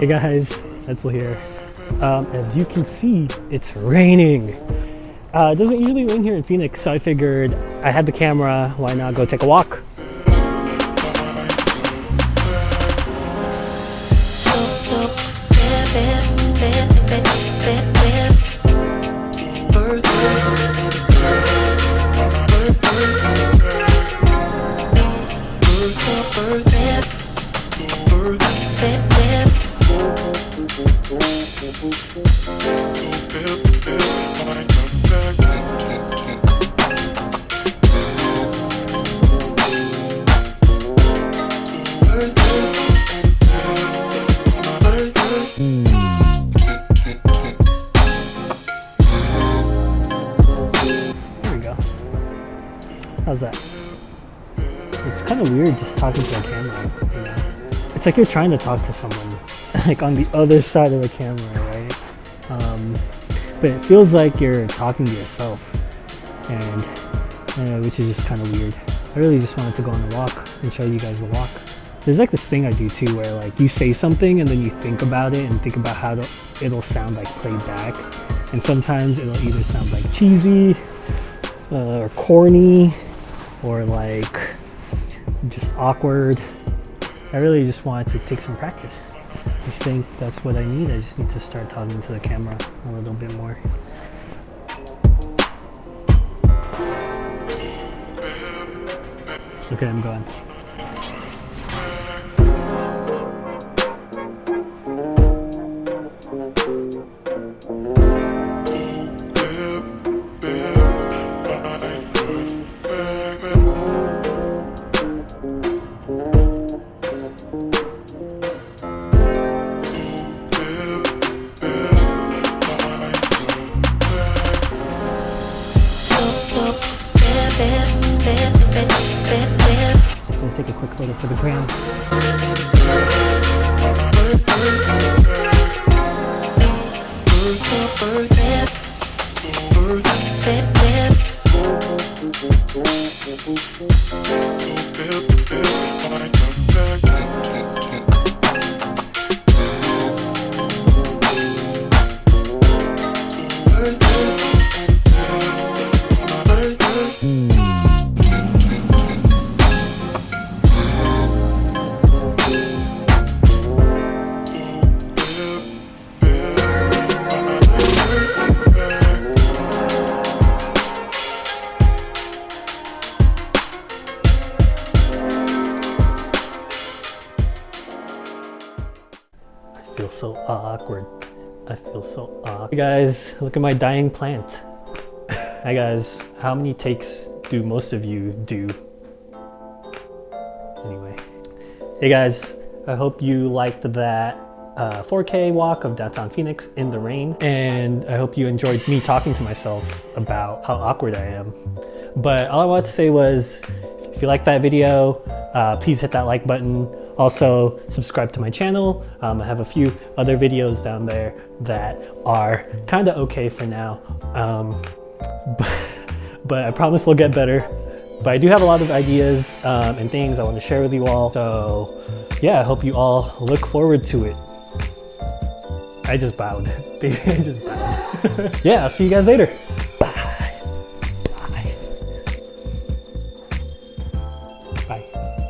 Hey guys, Edsel here. As you can see, it's raining. It doesn't usually rain here in Phoenix, so I figured I had the camera, why not go take a walk? How's that? It's kind of weird just talking to a camera, you know? It's like you're trying to talk to someone, like on the other side of the camera, right? But it feels like you're talking to yourself, and which is just kind of weird. I really just wanted to go on a walk and show you guys the walk. There's like this thing I do too, where like you say something and then you think about it and think about how it'll sound like played back. And sometimes it'll either sound like cheesy or corny, or like just awkward. I really just wanted to take some practice. I think that's what I need. I just need to start talking to the camera a little bit more. Okay, I'm going. I'm gonna take a quick photo for the gram. I feel so awkward. I feel so awkward. Hey guys, look at my dying plant. Hi guys, how many takes do most of you do? Anyway. Hey guys, I hope you liked that 4K walk of downtown Phoenix in the rain. And I hope you enjoyed me talking to myself about how awkward I am. But all I wanted to say was, if you liked that video, please hit that like button. Also, subscribe to my channel. I have a few other videos down there that are kind of okay for now. But I promise they'll get better. But I do have a lot of ideas and things I want to share with you all. So yeah, I hope you all look forward to it. I just bowed. I just bowed. Yeah, I'll see you guys later. Bye. Bye. Bye.